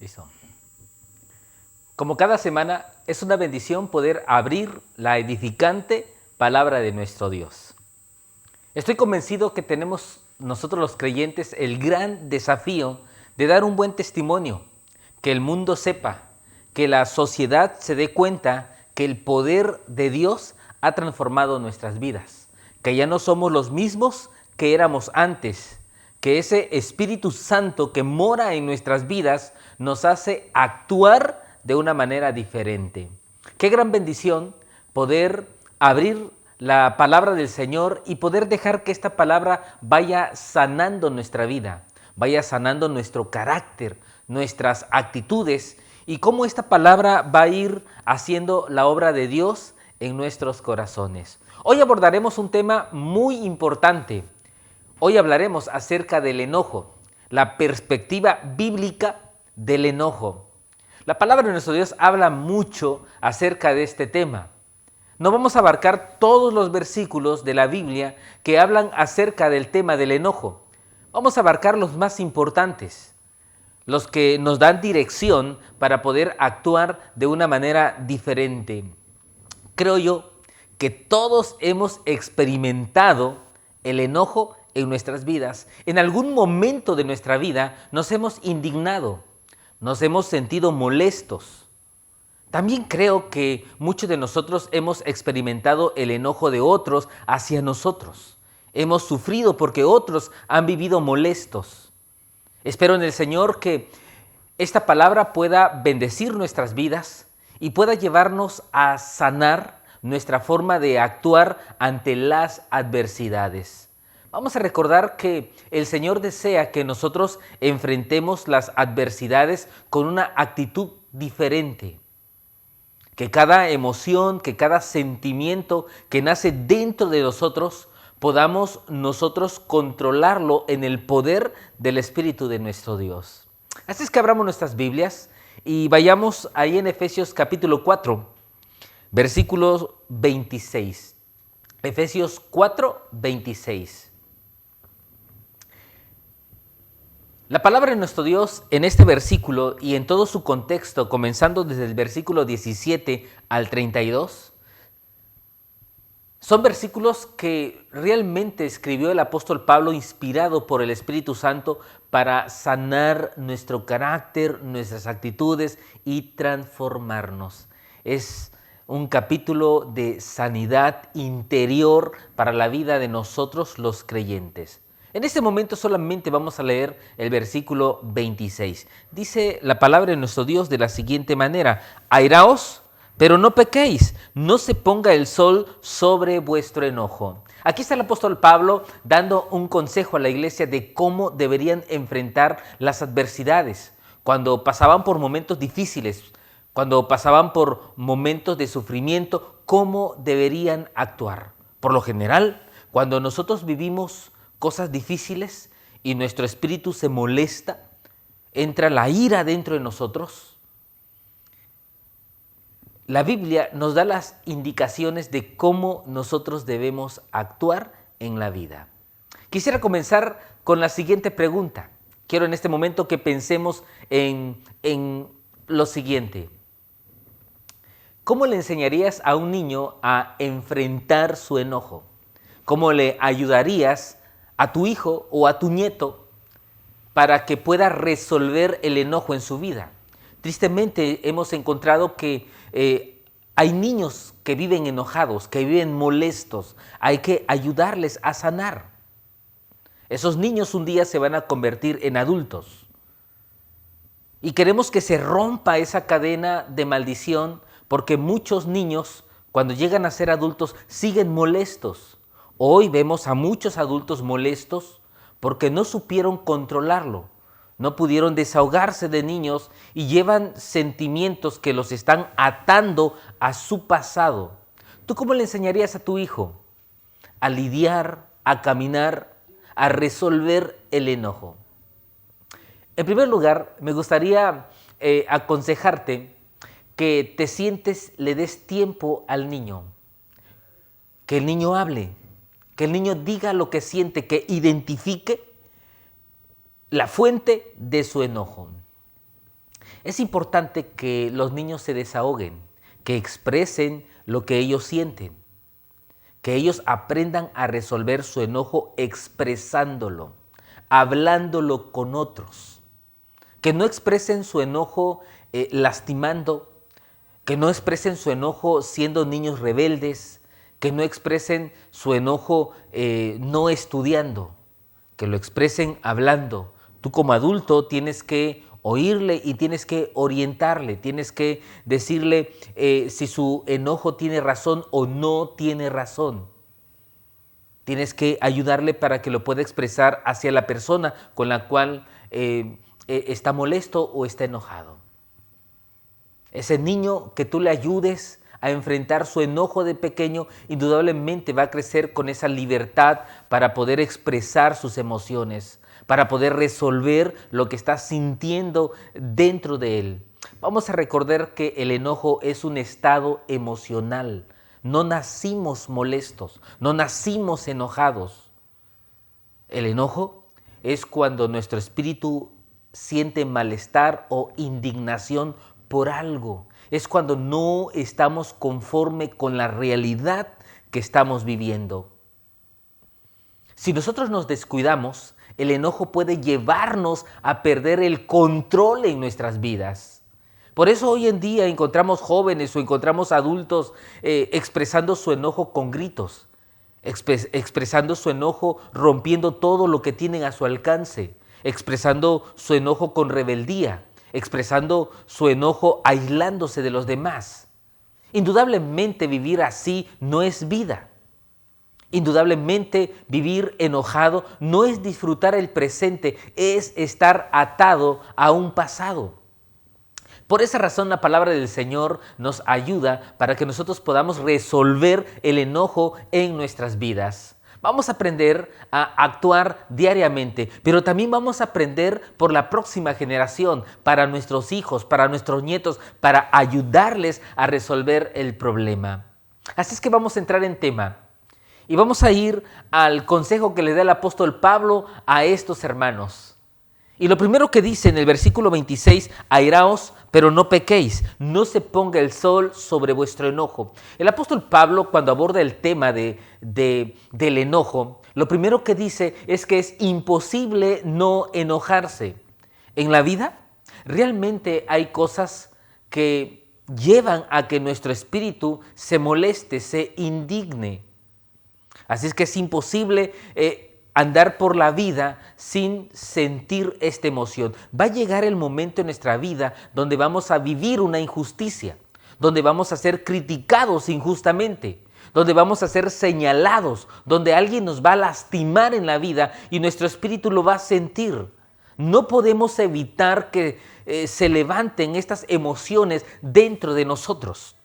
Listo. Como cada semana, es una bendición poder abrir la edificante palabra de nuestro Dios. Estoy convencido que tenemos nosotros los creyentes el gran desafío de dar un buen testimonio, que el mundo sepa, que la sociedad se dé cuenta que el poder de Dios ha transformado nuestras vidas, que ya no somos los mismos que éramos antes, que ese Espíritu Santo que mora en nuestras vidas nos hace actuar de una manera diferente. Qué gran bendición poder abrir la palabra del Señor y poder dejar que esta palabra vaya sanando nuestra vida, vaya sanando nuestro carácter, nuestras actitudes y cómo esta palabra va a ir haciendo la obra de Dios en nuestros corazones. Hoy abordaremos un tema muy importante. Hoy hablaremos acerca del enojo, la perspectiva bíblica del enojo. La palabra de nuestro Dios habla mucho acerca de este tema. No vamos a abarcar todos los versículos de la Biblia que hablan acerca del tema del enojo. Vamos a abarcar los más importantes, los que nos dan dirección para poder actuar de una manera diferente. Creo yo que todos hemos experimentado el enojo en nuestras vidas. En algún momento de nuestra vida nos hemos indignado, nos hemos sentido molestos. También creo que muchos de nosotros hemos experimentado el enojo de otros hacia nosotros. Hemos sufrido porque otros han vivido molestos. Espero en el Señor que esta palabra pueda bendecir nuestras vidas y pueda llevarnos a sanar nuestra forma de actuar ante las adversidades. Vamos a recordar que el Señor desea que nosotros enfrentemos las adversidades con una actitud diferente. Que cada emoción, que cada sentimiento que nace dentro de nosotros, podamos nosotros controlarlo en el poder del Espíritu de nuestro Dios. Así es que abramos nuestras Biblias y vayamos ahí en Efesios capítulo 4, versículo 26. Efesios 4, 26. La palabra de nuestro Dios en este versículo y en todo su contexto, comenzando desde el versículo 17 al 32, son versículos que realmente escribió el apóstol Pablo inspirado por el Espíritu Santo para sanar nuestro carácter, nuestras actitudes y transformarnos. Es un capítulo de sanidad interior para la vida de nosotros los creyentes. En este momento solamente vamos a leer el versículo 26. Dice la palabra de nuestro Dios de la siguiente manera: airaos, pero no pequéis, no se ponga el sol sobre vuestro enojo. Aquí está el apóstol Pablo dando un consejo a la iglesia de cómo deberían enfrentar las adversidades cuando pasaban por momentos difíciles, cuando pasaban por momentos de sufrimiento, cómo deberían actuar. Por lo general, cuando nosotros vivimos cosas difíciles y nuestro espíritu se molesta, entra la ira dentro de nosotros. La Biblia nos da las indicaciones de cómo nosotros debemos actuar en la vida. Quisiera comenzar con la siguiente pregunta. Quiero en este momento que pensemos en lo siguiente. ¿Cómo le enseñarías a un niño a enfrentar su enojo? ¿Cómo le ayudarías a tu hijo o a tu nieto para que pueda resolver el enojo en su vida? Tristemente hemos encontrado que hay niños que viven enojados, que viven molestos. Hay que ayudarles a sanar. Esos niños un día se van a convertir en adultos. Y queremos que se rompa esa cadena de maldición porque muchos niños, cuando llegan a ser adultos, siguen molestos. Hoy vemos a muchos adultos molestos porque no supieron controlarlo, no pudieron desahogarse de niños y llevan sentimientos que los están atando a su pasado. ¿Tú cómo le enseñarías a tu hijo a lidiar, a caminar, a resolver el enojo? En primer lugar, me gustaría aconsejarte que te sientes, le des tiempo al niño, que el niño hable, que el niño diga lo que siente, que identifique la fuente de su enojo. Es importante que los niños se desahoguen, que expresen lo que ellos sienten, que ellos aprendan a resolver su enojo expresándolo, hablándolo con otros, que no expresen su enojo lastimando, que no expresen su enojo siendo niños rebeldes, que no expresen su enojo no estudiando, que lo expresen hablando. Tú como adulto tienes que oírle y tienes que orientarle, tienes que decirle si su enojo tiene razón o no tiene razón. Tienes que ayudarle para que lo pueda expresar hacia la persona con la cual está molesto o está enojado. Ese niño que tú le ayudes a enfrentar su enojo de pequeño, indudablemente va a crecer con esa libertad para poder expresar sus emociones, para poder resolver lo que está sintiendo dentro de él. Vamos a recordar que el enojo es un estado emocional. No nacimos molestos, no nacimos enojados. El enojo es cuando nuestro espíritu siente malestar o indignación por algo. Es cuando no estamos conforme con la realidad que estamos viviendo. Si nosotros nos descuidamos, el enojo puede llevarnos a perder el control en nuestras vidas. Por eso hoy en día encontramos jóvenes o encontramos adultos expresando su enojo con gritos, expresando su enojo rompiendo todo lo que tienen a su alcance, expresando su enojo con rebeldía, expresando su enojo aislándose de los demás. Indudablemente vivir así no es vida. Indudablemente vivir enojado no es disfrutar el presente, es estar atado a un pasado. Por esa razón la palabra del Señor nos ayuda para que nosotros podamos resolver el enojo en nuestras vidas. Vamos a aprender a actuar diariamente, pero también vamos a aprender por la próxima generación, para nuestros hijos, para nuestros nietos, para ayudarles a resolver el problema. Así es que vamos a entrar en tema y vamos a ir al consejo que le da el apóstol Pablo a estos hermanos. Y lo primero que dice en el versículo 26, airaos, pero no pequéis, no se ponga el sol sobre vuestro enojo. El apóstol Pablo, cuando aborda el tema del enojo, lo primero que dice es que es imposible no enojarse. En la vida, realmente hay cosas que llevan a que nuestro espíritu se moleste, se indigne. Así es que es imposible andar por la vida sin sentir esta emoción. Va a llegar el momento en nuestra vida donde vamos a vivir una injusticia, donde vamos a ser criticados injustamente, donde vamos a ser señalados, donde alguien nos va a lastimar en la vida y nuestro espíritu lo va a sentir. No podemos evitar que se levanten estas emociones dentro de nosotros.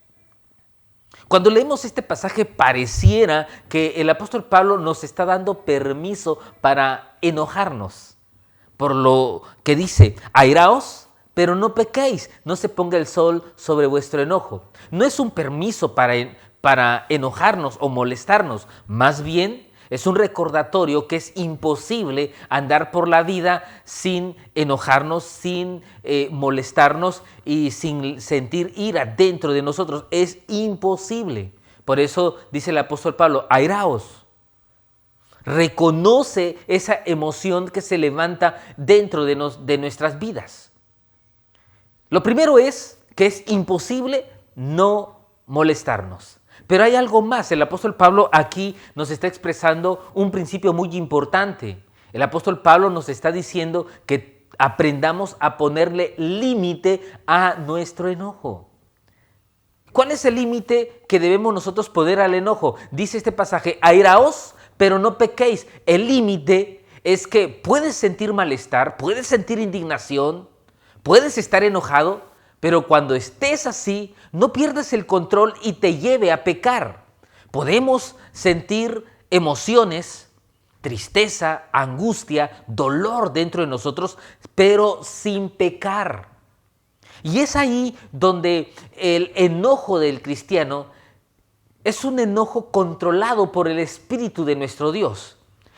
Cuando leemos este pasaje pareciera que el apóstol Pablo nos está dando permiso para enojarnos. Por lo que dice, airaos, pero no pequéis, no se ponga el sol sobre vuestro enojo. No es un permiso para enojarnos o molestarnos, más bien es un recordatorio que es imposible andar por la vida sin enojarnos, sin molestarnos y sin sentir ira dentro de nosotros. Es imposible. Por eso dice el apóstol Pablo, airaos. Reconoce esa emoción que se levanta dentro de nuestras vidas. Lo primero es que es imposible no molestarnos. Pero hay algo más. El apóstol Pablo aquí nos está expresando un principio muy importante. El apóstol Pablo nos está diciendo que aprendamos a ponerle límite a nuestro enojo. ¿Cuál es el límite que debemos nosotros poner al enojo? Dice este pasaje, airaos, pero no pequéis. El límite es que puedes sentir malestar, puedes sentir indignación, puedes estar enojado, pero cuando estés así, no pierdas el control y te lleve a pecar. Podemos sentir emociones, tristeza, angustia, dolor dentro de nosotros, pero sin pecar. Y es ahí donde el enojo del cristiano es un enojo controlado por el Espíritu de nuestro Dios.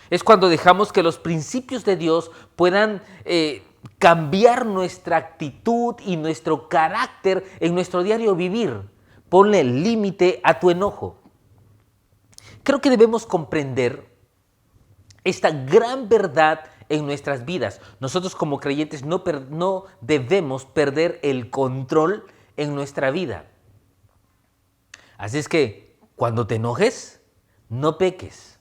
Es cuando dejamos que los principios de Dios puedan cambiar nuestra actitud y nuestro carácter en nuestro diario vivir. Ponle límite a tu enojo. Creo que debemos comprender esta gran verdad en nuestras vidas. Nosotros como creyentes no debemos perder el control en nuestra vida. Así es que cuando te enojes, no peques,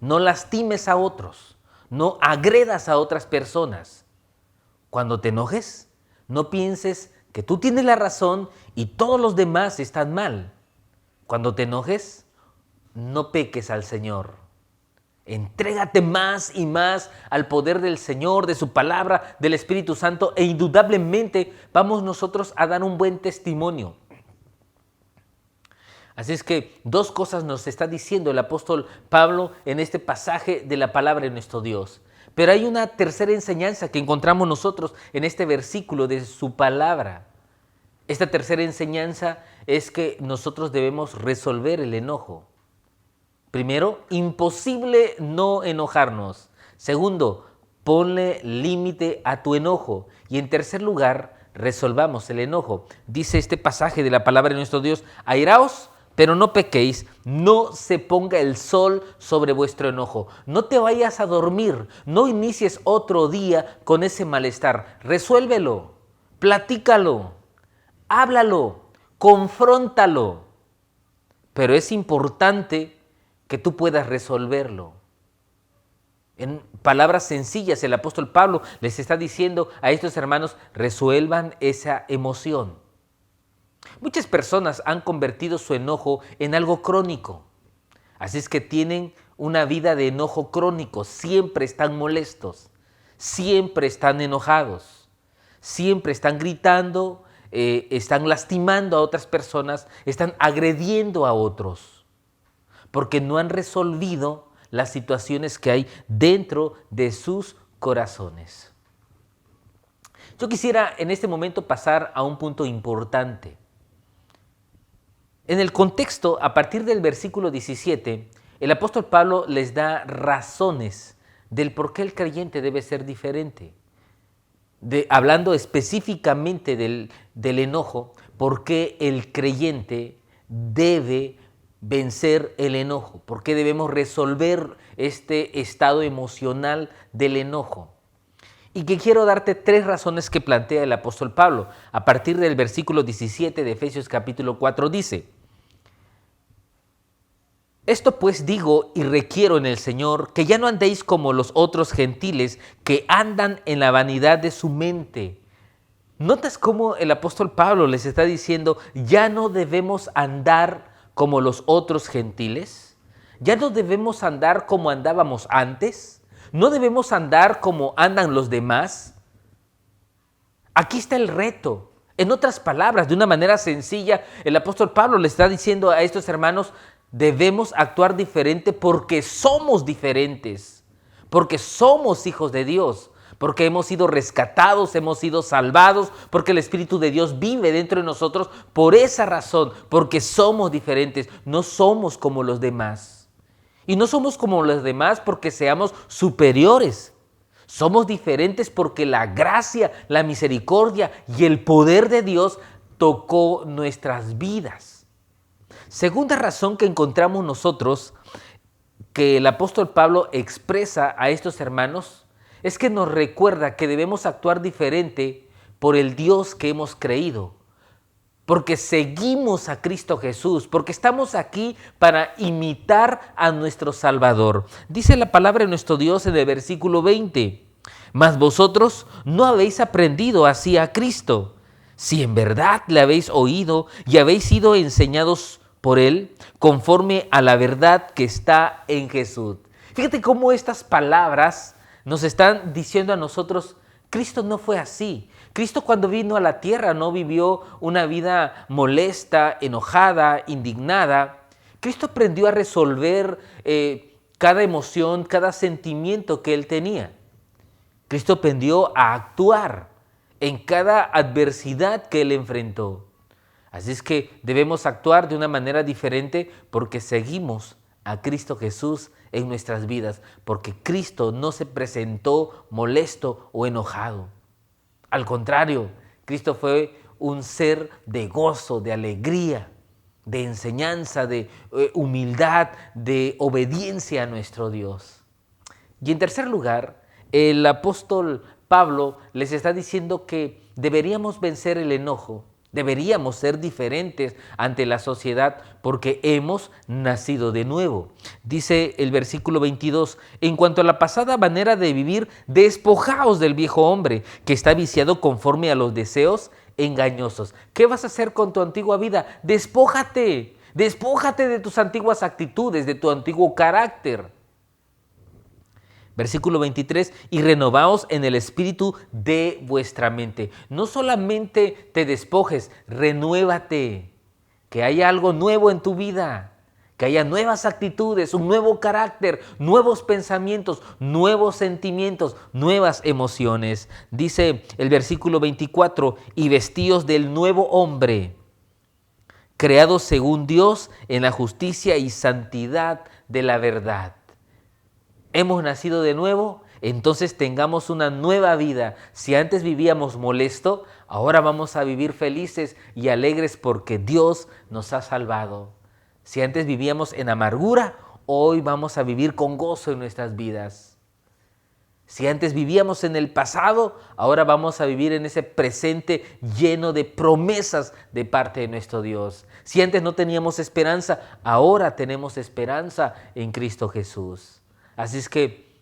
no lastimes a otros, no agredas a otras personas. Cuando te enojes, no pienses que tú tienes la razón y todos los demás están mal. Cuando te enojes, no peques al Señor. Entrégate más y más al poder del Señor, de su palabra, del Espíritu Santo, e indudablemente vamos nosotros a dar un buen testimonio. Así es que dos cosas nos está diciendo el apóstol Pablo en este pasaje de la palabra de nuestro Dios. Pero hay una tercera enseñanza que encontramos nosotros en este versículo de su palabra. Esta tercera enseñanza es que nosotros debemos resolver el enojo. Primero, imposible no enojarnos. Segundo, ponle límite a tu enojo. Y en tercer lugar, resolvamos el enojo. Dice este pasaje de la palabra de nuestro Dios: airaos, pero no pequéis, no se ponga el sol sobre vuestro enojo. No te vayas a dormir, no inicies otro día con ese malestar. Resuélvelo, platícalo, háblalo, confróntalo. Pero es importante que tú puedas resolverlo. En palabras sencillas, el apóstol Pablo les está diciendo a estos hermanos: resuelvan esa emoción. Muchas personas han convertido su enojo en algo crónico. Así es que tienen una vida de enojo crónico. Siempre están molestos, siempre están enojados, siempre están gritando, están lastimando a otras personas, están agrediendo a otros, porque no han resolvido las situaciones que hay dentro de sus corazones. Yo quisiera en este momento pasar a un punto importante. En el contexto, a partir del versículo 17, el apóstol Pablo les da razones del por qué el creyente debe ser diferente. Hablando específicamente del enojo, por qué el creyente debe vencer el enojo, por qué debemos resolver este estado emocional del enojo. Y que quiero darte 3 razones que plantea el apóstol Pablo. A partir del versículo 17 de Efesios capítulo 4 dice: esto pues digo y requiero en el Señor, que ya no andéis como los otros gentiles que andan en la vanidad de su mente. ¿Notas cómo el apóstol Pablo les está diciendo: ya no debemos andar como los otros gentiles? ¿Ya no debemos andar como andábamos antes? ¿No debemos andar como andan los demás? Aquí está el reto. En otras palabras, de una manera sencilla, el apóstol Pablo le está diciendo a estos hermanos: debemos actuar diferente porque somos diferentes, porque somos hijos de Dios, porque hemos sido rescatados, hemos sido salvados, porque el Espíritu de Dios vive dentro de nosotros. Por esa razón, porque somos diferentes, no somos como los demás. Y no somos como los demás porque seamos superiores. Somos diferentes porque la gracia, la misericordia y el poder de Dios tocó nuestras vidas. Segunda razón que encontramos nosotros que el apóstol Pablo expresa a estos hermanos es que nos recuerda que debemos actuar diferente por el Dios que hemos creído, porque seguimos a Cristo Jesús, porque estamos aquí para imitar a nuestro Salvador. Dice la palabra de nuestro Dios en el versículo 20: mas vosotros no habéis aprendido así a Cristo, si en verdad le habéis oído y habéis sido enseñados por Él, conforme a la verdad que está en Jesús. Fíjate cómo estas palabras nos están diciendo a nosotros: Cristo no fue así. Cristo, cuando vino a la tierra, no vivió una vida molesta, enojada, indignada. Cristo aprendió a resolver cada emoción, cada sentimiento que Él tenía. Cristo aprendió a actuar en cada adversidad que Él enfrentó. Así es que debemos actuar de una manera diferente porque seguimos a Cristo Jesús en nuestras vidas, porque Cristo no se presentó molesto o enojado. Al contrario, Cristo fue un ser de gozo, de alegría, de enseñanza, de humildad, de obediencia a nuestro Dios. Y en tercer lugar, el apóstol Pablo les está diciendo que deberíamos vencer el enojo, deberíamos ser diferentes ante la sociedad porque hemos nacido de nuevo. Dice el versículo 22, en cuanto a la pasada manera de vivir, despojaos del viejo hombre que está viciado conforme a los deseos engañosos. ¿Qué vas a hacer con tu antigua vida? Despójate, despójate de tus antiguas actitudes, de tu antiguo carácter. Versículo 23, y renovaos en el espíritu de vuestra mente. No solamente te despojes, renuévate, que haya algo nuevo en tu vida, que haya nuevas actitudes, un nuevo carácter, nuevos pensamientos, nuevos sentimientos, nuevas emociones. Dice el versículo 24, y vestíos del nuevo hombre, creado según Dios en la justicia y santidad de la verdad. Hemos nacido de nuevo, entonces tengamos una nueva vida. Si antes vivíamos molesto, ahora vamos a vivir felices y alegres porque Dios nos ha salvado. Si antes vivíamos en amargura, hoy vamos a vivir con gozo en nuestras vidas. Si antes vivíamos en el pasado, ahora vamos a vivir en ese presente lleno de promesas de parte de nuestro Dios. Si antes no teníamos esperanza, ahora tenemos esperanza en Cristo Jesús. Así es que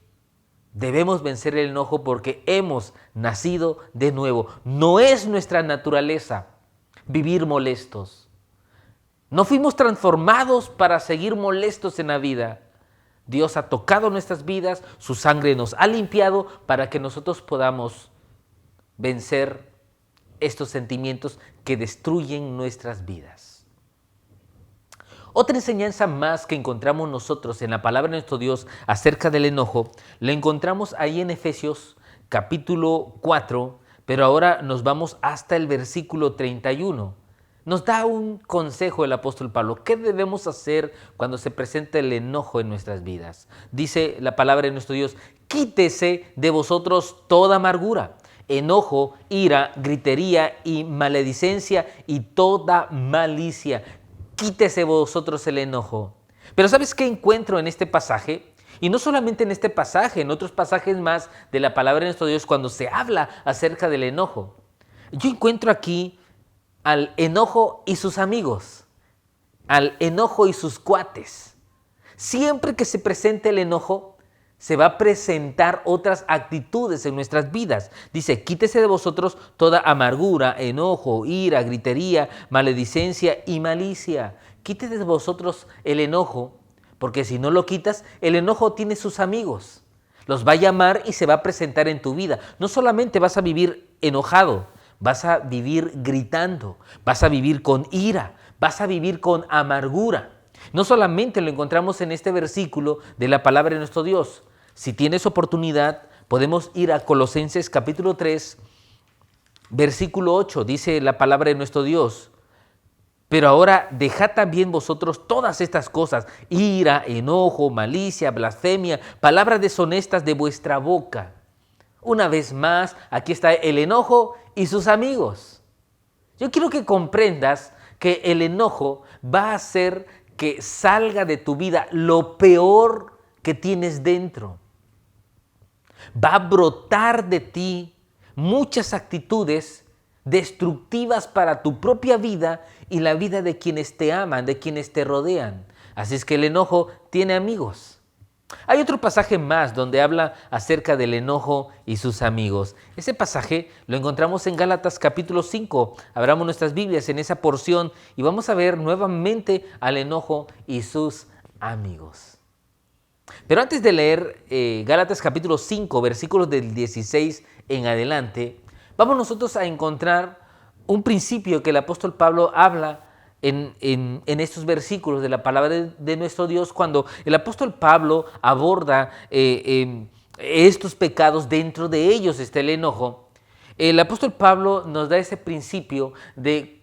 debemos vencer el enojo porque hemos nacido de nuevo. No es nuestra naturaleza vivir molestos. No fuimos transformados para seguir molestos en la vida. Dios ha tocado nuestras vidas, su sangre nos ha limpiado para que nosotros podamos vencer estos sentimientos que destruyen nuestras vidas. Otra enseñanza más que encontramos nosotros en la palabra de nuestro Dios acerca del enojo, la encontramos ahí en Efesios capítulo 4, pero ahora nos vamos hasta el versículo 31. Nos da un consejo el apóstol Pablo. ¿Qué debemos hacer cuando se presenta el enojo en nuestras vidas? Dice la palabra de nuestro Dios, quítese de vosotros toda amargura, enojo, ira, gritería y maledicencia y toda malicia. Quítese vosotros el enojo. Pero ¿sabes qué encuentro en este pasaje? Y no solamente en este pasaje, en otros pasajes más de la palabra de nuestro Dios cuando se habla acerca del enojo. Yo encuentro aquí al enojo y sus amigos, al enojo y sus cuates. Siempre que se presente el enojo, se va a presentar otras actitudes en nuestras vidas. Dice, quítese de vosotros toda amargura, enojo, ira, gritería, maledicencia y malicia. Quítese de vosotros el enojo, porque si no lo quitas, el enojo tiene sus amigos. Los va a llamar y se va a presentar en tu vida. No solamente vas a vivir enojado, vas a vivir gritando, vas a vivir con ira, vas a vivir con amargura. No solamente lo encontramos en este versículo de la palabra de nuestro Dios. Si tienes oportunidad, podemos ir a Colosenses capítulo 3, versículo 8. Dice la palabra de nuestro Dios. Pero ahora dejad también vosotros todas estas cosas, ira, enojo, malicia, blasfemia, palabras deshonestas de vuestra boca. Una vez más, aquí está el enojo y sus amigos. Yo quiero que comprendas que el enojo va a hacer que salga de tu vida lo peor que tienes dentro. Va a brotar de ti muchas actitudes destructivas para tu propia vida y la vida de quienes te aman, de quienes te rodean. Así es que el enojo tiene amigos. Hay otro pasaje más donde habla acerca del enojo y sus amigos. Ese pasaje lo encontramos en Gálatas capítulo 5. Abramos nuestras Biblias en esa porción y vamos a ver nuevamente al enojo y sus amigos. Pero antes de leer Gálatas capítulo 5, versículos del 16 en adelante, vamos nosotros a encontrar un principio que el apóstol Pablo habla en estos versículos de la palabra de nuestro Dios, cuando el apóstol Pablo aborda estos pecados, dentro de ellos está el enojo. El apóstol Pablo nos da ese principio de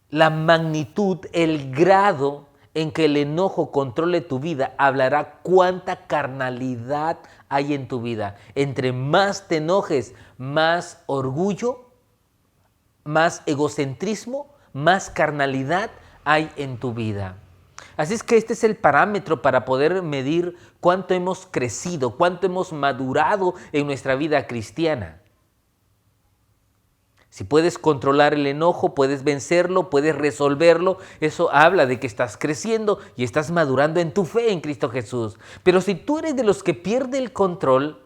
la magnitud, el grado en que el enojo controle tu vida, hablará cuánta carnalidad hay en tu vida. Entre más te enojes, más orgullo, más egocentrismo, más carnalidad hay en tu vida. Así es que este es el parámetro para poder medir cuánto hemos crecido, cuánto hemos madurado en nuestra vida cristiana. Si puedes controlar el enojo, puedes vencerlo, puedes resolverlo, eso habla de que estás creciendo y estás madurando en tu fe en Cristo Jesús. Pero si tú eres de los que pierde el control,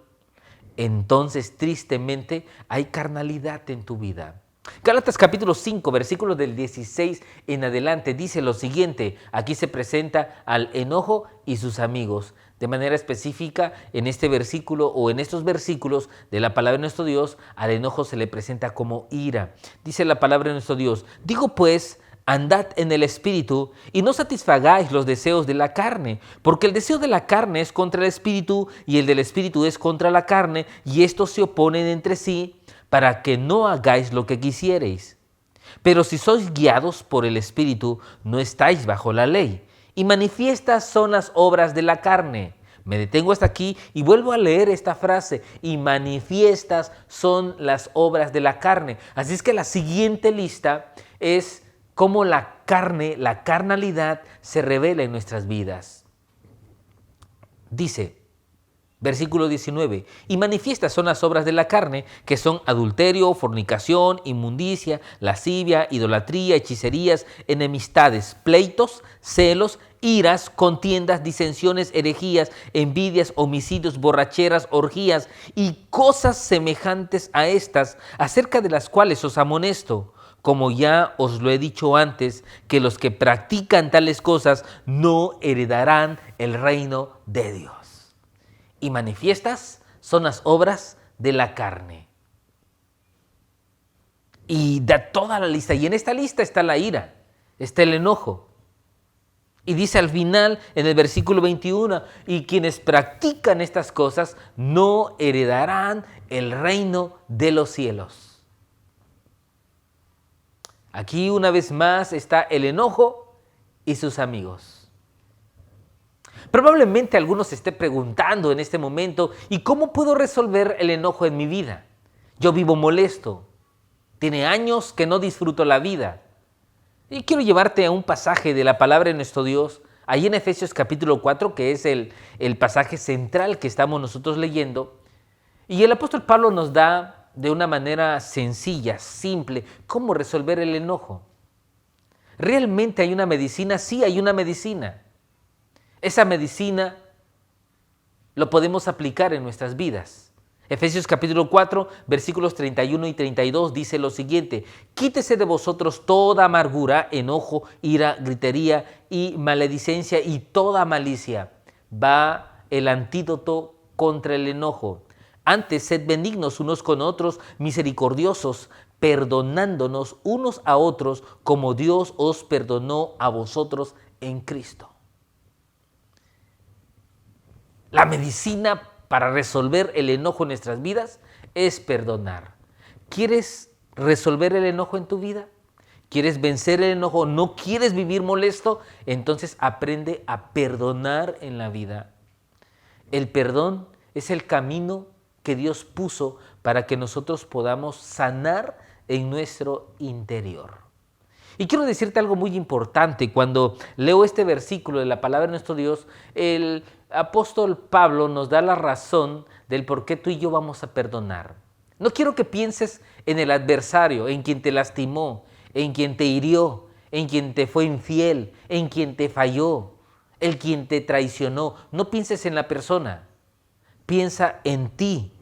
entonces tristemente hay carnalidad en tu vida. Gálatas capítulo 5, versículos del 16 en adelante dice lo siguiente. Aquí se presenta al enojo y sus amigos. De manera específica, en este versículo o en estos versículos de la palabra de nuestro Dios, al enojo se le presenta como ira. Dice la palabra de nuestro Dios: digo pues, andad en el Espíritu y no satisfagáis los deseos de la carne, porque el deseo de la carne es contra el Espíritu y el del Espíritu es contra la carne, y estos se oponen entre sí para que no hagáis lo que quisiereis. Pero si sois guiados por el Espíritu, no estáis bajo la ley. Y manifiestas son las obras de la carne. Me detengo hasta aquí y vuelvo a leer esta frase. Y manifiestas son las obras de la carne. Así es que la siguiente lista es cómo la carne, la carnalidad, se revela en nuestras vidas. Dice, versículo 19, y manifiestas son las obras de la carne, que son adulterio, fornicación, inmundicia, lascivia, idolatría, hechicerías, enemistades, pleitos, celos, iras, contiendas, disensiones, herejías, envidias, homicidios, borracheras, orgías y cosas semejantes a estas, acerca de las cuales os amonesto, como ya os lo he dicho antes, que los que practican tales cosas no heredarán el reino de Dios. Y manifiestas son las obras de la carne. Y da toda la lista. Y en esta lista está la ira, está el enojo. Y dice al final, en el versículo 21, y quienes practican estas cosas no heredarán el reino de los cielos. Aquí una vez más está el enojo y sus amigos. Probablemente algunos se esté preguntando en este momento, ¿y cómo puedo resolver el enojo en mi vida? Yo vivo molesto, tiene años que no disfruto la vida. Y quiero llevarte a un pasaje de la palabra de nuestro Dios, ahí en Efesios capítulo 4, que es el pasaje central que estamos nosotros leyendo. Y el apóstol Pablo nos da de una manera sencilla, simple, cómo resolver el enojo. ¿Realmente hay una medicina? Sí, hay una medicina. Esa medicina lo podemos aplicar en nuestras vidas. Efesios capítulo 4, versículos 31 y 32 dice lo siguiente: quítese de vosotros toda amargura, enojo, ira, gritería y maledicencia y toda malicia. Va el antídoto contra el enojo. Antes, sed benignos unos con otros, misericordiosos, perdonándonos unos a otros, como Dios os perdonó a vosotros en Cristo. La medicina para resolver el enojo en nuestras vidas es perdonar. ¿Quieres resolver el enojo en tu vida? ¿Quieres vencer el enojo? ¿No quieres vivir molesto? Entonces aprende a perdonar en la vida. El perdón es el camino que Dios puso para que nosotros podamos sanar en nuestro interior. Y quiero decirte algo muy importante. Cuando leo este versículo de la palabra de nuestro Dios, el apóstol Pablo nos da la razón del por qué tú y yo vamos a perdonar. No quiero que pienses en el adversario, en quien te lastimó, en quien te hirió, en quien te fue infiel, en quien te falló, en quien te traicionó. No pienses en la persona, piensa en ti.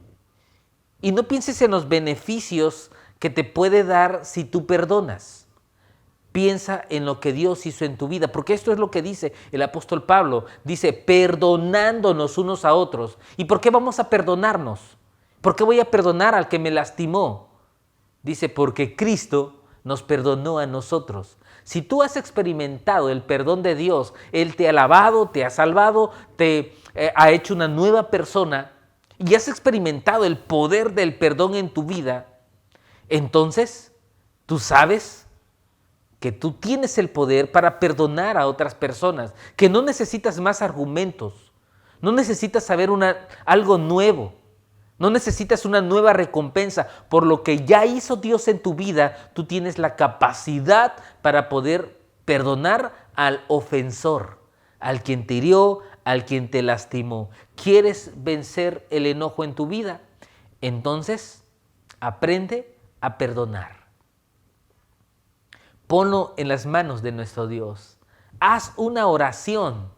Y no pienses en los beneficios que te puede dar si tú perdonas. Piensa en lo que Dios hizo en tu vida, porque esto es lo que dice el apóstol Pablo. Dice, perdonándonos unos a otros. ¿Y por qué vamos a perdonarnos? ¿Por qué voy a perdonar al que me lastimó? Dice, porque Cristo nos perdonó a nosotros. Si tú has experimentado el perdón de Dios, Él te ha lavado, te ha salvado, te ha hecho una nueva persona y has experimentado el poder del perdón en tu vida, entonces tú sabes que tú tienes el poder para perdonar a otras personas, que no necesitas más argumentos, no necesitas saber algo nuevo, no necesitas una nueva recompensa. Por lo que ya hizo Dios en tu vida, tú tienes la capacidad para poder perdonar al ofensor, al quien te hirió, al quien te lastimó. ¿Quieres vencer el enojo en tu vida? Entonces, aprende a perdonar. Ponlo en las manos de nuestro Dios. Haz una oración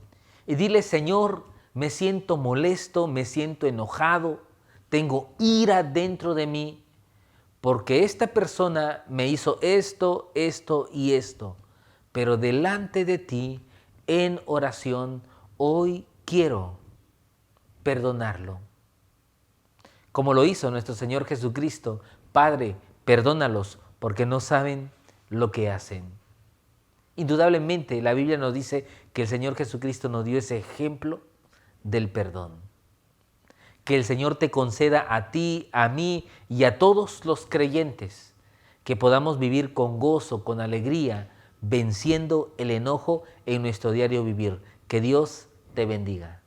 y dile: Señor, me siento molesto, me siento enojado, tengo ira dentro de mí, porque esta persona me hizo esto, esto y esto. Pero delante de ti, en oración, hoy quiero perdonarlo. Como lo hizo nuestro Señor Jesucristo: Padre, perdónalos porque no saben lo que hacen. Indudablemente, la Biblia nos dice que el Señor Jesucristo nos dio ese ejemplo del perdón. Que el Señor te conceda a ti, a mí y a todos los creyentes que podamos vivir con gozo, con alegría, venciendo el enojo en nuestro diario vivir. Que Dios te bendiga.